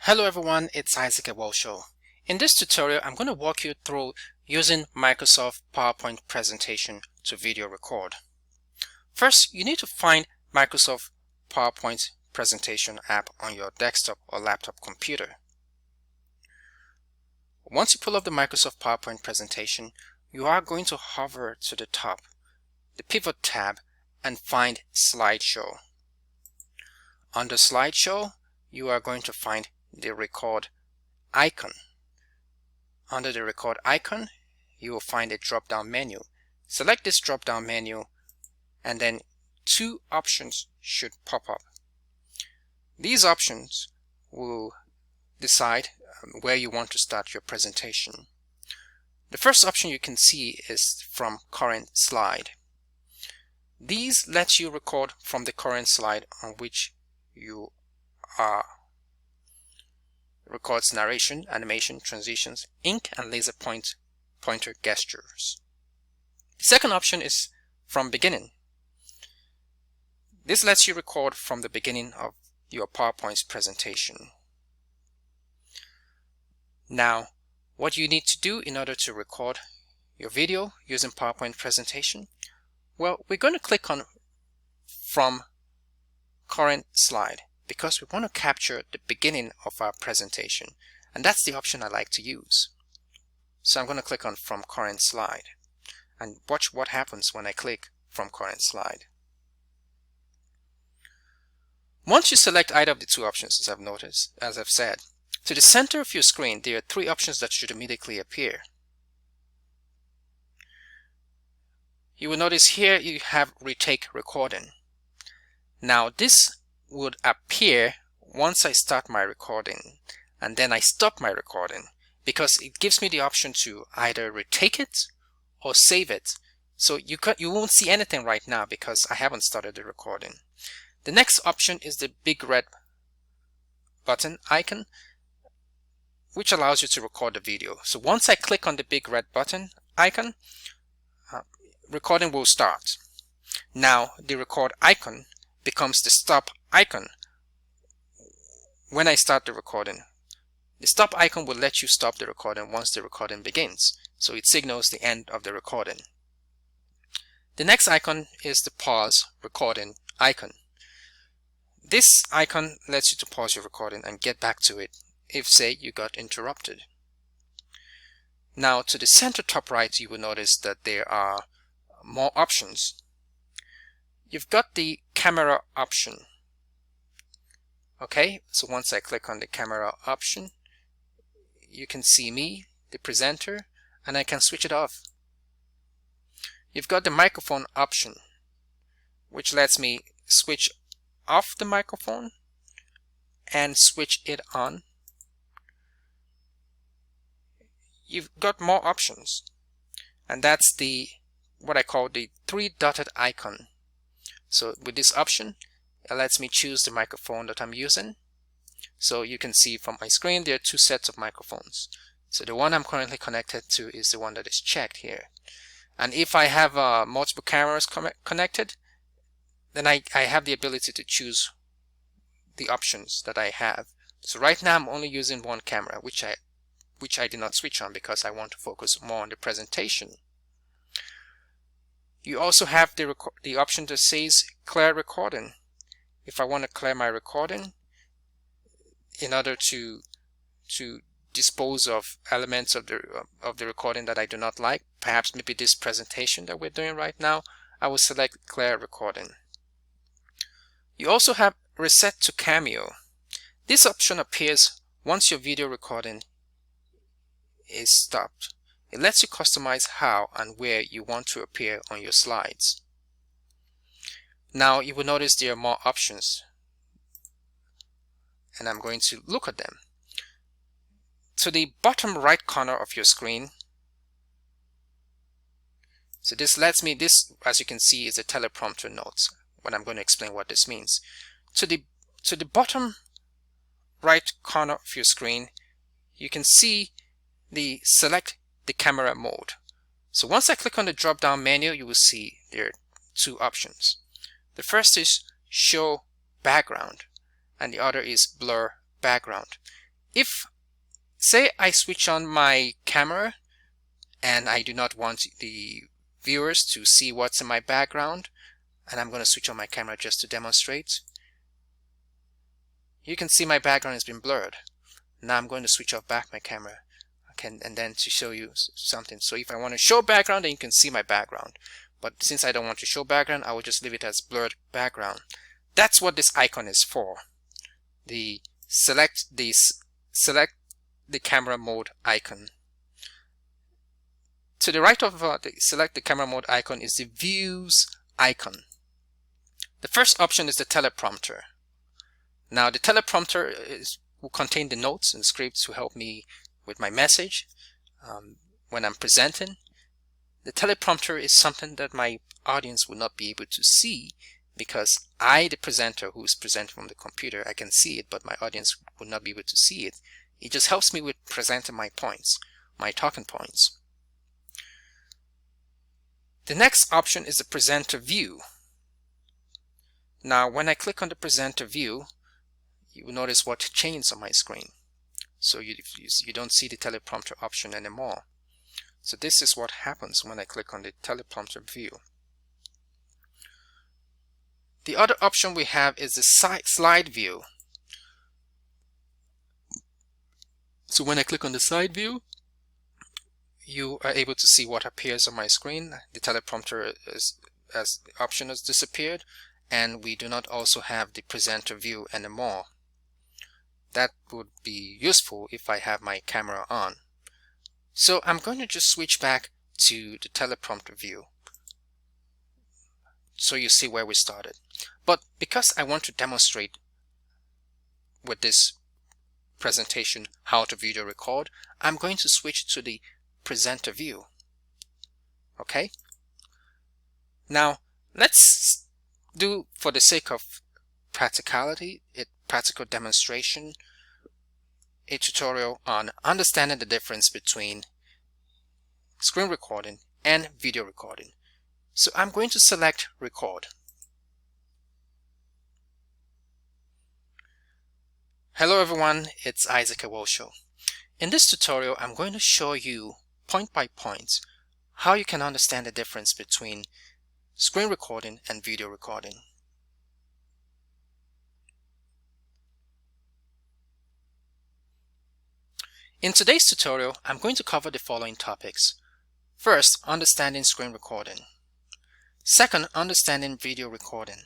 Hello everyone, it's Isaac at Show. In this tutorial, I'm going to walk you through using Microsoft PowerPoint presentation to video record. First, you need to find Microsoft PowerPoint presentation app on your desktop or laptop computer. Once you pull up the Microsoft PowerPoint presentation, you are going to hover to the top, the pivot tab, and find Slideshow. Under Slideshow, you are going to find the record icon. Under the record icon, you will find a drop-down menu. Select this drop-down menu and then two options should pop up. These options will decide where you want to start your presentation. The first option you can see is from current slide. These let you record from the current slide on which you are. Records narration, animation, transitions, ink, and laser pointer gestures. The second option is from beginning. This lets you record from the beginning of your PowerPoint presentation. Now, what you need to do in order to record your video using PowerPoint presentation, well, we're going to click on from current slide, because we want to capture the beginning of our presentation, and that's the option I like to use. So I'm going to click on from current slide and watch what happens when I click from current slide. Once you select either of the two options, as I've said, to the center of your screen there are three options that should immediately appear. You will notice here you have retake recording. Now this would appear once I start my recording and then I stop my recording, because it gives me the option to either retake it or save it. So you won't see anything right now because I haven't started the recording. The next option is the big red button icon, which allows you to record the video. So once I click on the big red button icon, recording will start. Now the record icon becomes the stop icon when I start the recording. The stop icon will let you stop the recording once the recording begins, so it signals the end of the recording. The next icon is the pause recording icon. This icon lets you to pause your recording and get back to it if, say, you got interrupted. Now to the center top right, you will notice that there are more options. You've got the camera option. Okay, so once I click on the camera option, you can see me, the presenter, and I can switch it off. You've got the microphone option, which lets me switch off the microphone and switch it on. You've got more options, and that's what I call the three dotted icon. So with this option, it lets me choose the microphone that I'm using. So you can see from my screen there are two sets of microphones. So the one I'm currently connected to is the one that is checked here. And if I have multiple cameras connected, then I have the ability to choose the options that I have. So right now I'm only using one camera, which I did not switch on because I want to focus more on the presentation. You also have the option that says clear recording. If I want to clear my recording in order to dispose of elements of the recording that I do not like, perhaps maybe this presentation that we're doing right now, I will select clear recording. You also have reset to cameo. This option appears once your video recording is stopped. It lets you customize how and where you want to appear on your slides. Now you will notice there are more options, and I'm going to look at them. To the bottom right corner of your screen, so this lets me, as you can see, is a teleprompter notes, when I'm going to explain what this means. To the bottom right corner of your screen, you can see select the camera mode. So once I click on the drop down menu, you will see there are two options. The first is show background and the other is blur background. If, say, I switch on my camera and I do not want the viewers to see what's in my background, and I'm going to switch on my camera just to demonstrate, you can see my background has been blurred. Now I'm going to switch off back my camera, and then to show you something. So if I want to show background, then you can see my background. But since I don't want to show background, I will just leave it as blurred background. That's what this icon is for. The select the camera mode icon. To the right of the select the camera mode icon is the views icon. The first option is the teleprompter. Now the teleprompter will contain the notes and scripts to help me with my message when I'm presenting. The teleprompter is something that my audience will not be able to see, because I, the presenter who is presenting from the computer, I can see it, but my audience will not be able to see it. It just helps me with presenting my points, my talking points. The next option is the presenter view. Now when I click on the presenter view, you will notice what changed on my screen. So you don't see the teleprompter option anymore. So this is what happens when I click on the teleprompter view. The other option we have is the slide view. So when I click on the side view, you are able to see what appears on my screen. The teleprompter as option has disappeared, and we do not also have the presenter view anymore. That would be useful if I have my camera on. So I'm going to just switch back to the teleprompter view so you see where we started. But because I want to demonstrate with this presentation how to video record, I'm going to switch to the presenter view. Okay? Now let's do, for the sake of practicality, practical demonstration, a tutorial on understanding the difference between screen recording and video recording. So I'm going to select record. Hello everyone, it's Isaac Ewosho. In this tutorial, I'm going to show you point by point how you can understand the difference between screen recording and video recording. In today's tutorial, I'm going to cover the following topics. First, understanding screen recording. Second, understanding video recording.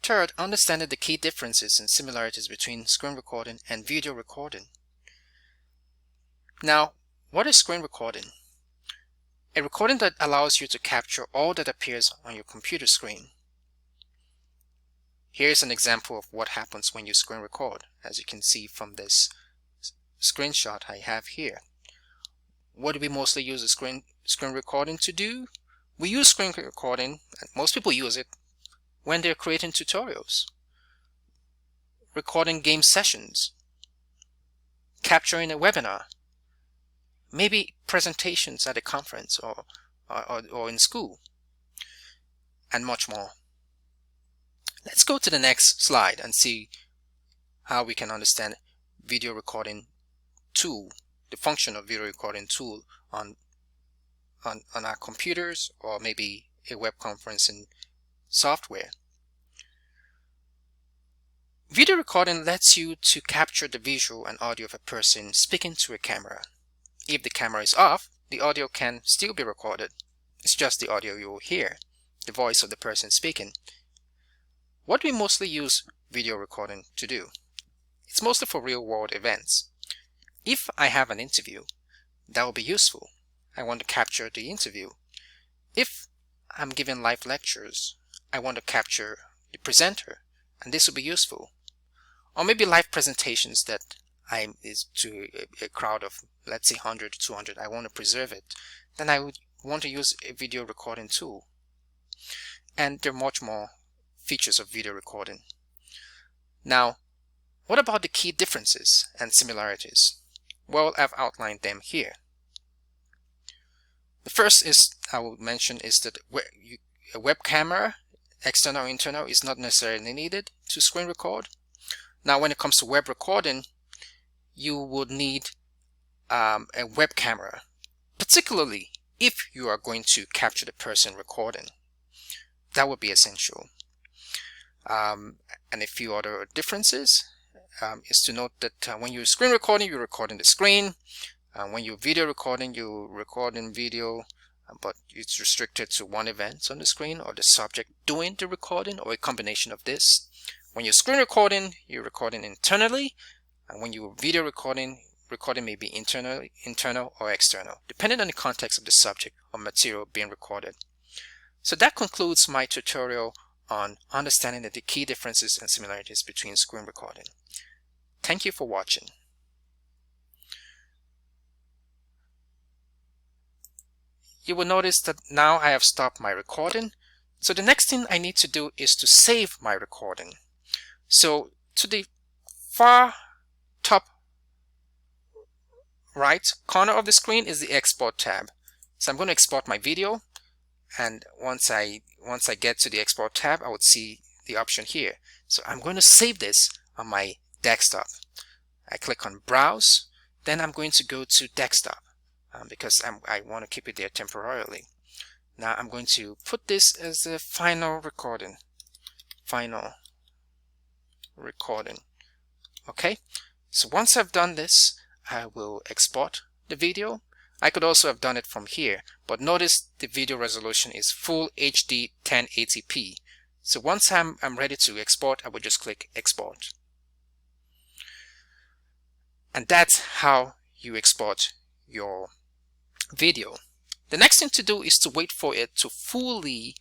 Third, understanding the key differences and similarities between screen recording and video recording. Now, what is screen recording? A recording that allows you to capture all that appears on your computer screen. Here's an example of what happens when you screen record, as you can see from this screenshot I have here. What do we mostly use a screen recording to do? We use screen recording, and most people use it, when they're creating tutorials, recording game sessions, capturing a webinar, maybe presentations at a conference or in school, and much more. Let's go to the next slide and see how we can understand video recording tool, the function of video recording tool on our computers, or maybe a web conferencing software. Video recording lets you to capture the visual and audio of a person speaking to a camera. If the camera is off, the audio can still be recorded. It's just the audio you will hear, the voice of the person speaking. What we mostly use video recording to do? It's mostly for real-world events. If I have an interview, that will be useful. I want to capture the interview. If I'm giving live lectures, I want to capture the presenter, and this will be useful. Or maybe live presentations that is to a crowd of, let's say, 100 to 200. I want to preserve it. Then I would want to use a video recording tool. And there are much more features of video recording. Now, what about the key differences and similarities? Well, I've outlined them here. The first is, I will mention, is that a web camera, external or internal, is not necessarily needed to screen record. Now, when it comes to web recording, you would need a web camera, particularly if you are going to capture the person recording. That would be essential. And a few other differences is to note that when you're screen recording, you're recording the screen. When you're video recording, you record in video, but it's restricted to one event on the screen or the subject doing the recording, or a combination of this. When you're screen recording, you're recording internally, and when you're video recording, recording may be internal or external, depending on the context of the subject or material being recorded. So that concludes my tutorial on understanding the key differences and similarities between screen recording. Thank you for watching. You will notice that now I have stopped my recording. So the next thing I need to do is to save my recording. So to the far top right corner of the screen is the export tab. So I'm going to export my video, and once I get to the export tab, I would see the option here. So I'm going to save this on my desktop. I click on browse, then I'm going to go to desktop because I want to keep it there temporarily. Now I'm going to put this as the final recording. Okay, so once I've done this, I will export the video. I could also have done it from here, but notice the video resolution is full HD 1080p. So once I'm ready to export, I will just click export. And that's how you export your video. The next thing to do is to wait for it to fully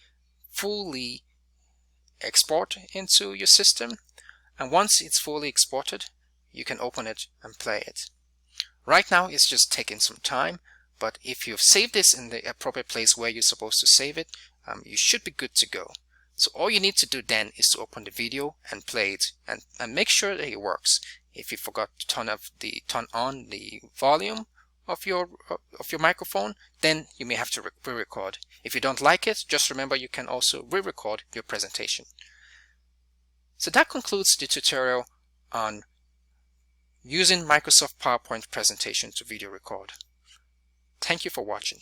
export into your system. And once it's fully exported, you can open it and play it. Right now it's just taking some time, but if you've saved this in the appropriate place where you're supposed to save it, you should be good to go. So all you need to do then is to open the video and play it, and make sure that it works. If you forgot to turn on the volume of your microphone, then you may have to re-record. If you don't like it, just remember you can also re-record your presentation. So that concludes the tutorial on using Microsoft PowerPoint presentation to video record. Thank you for watching.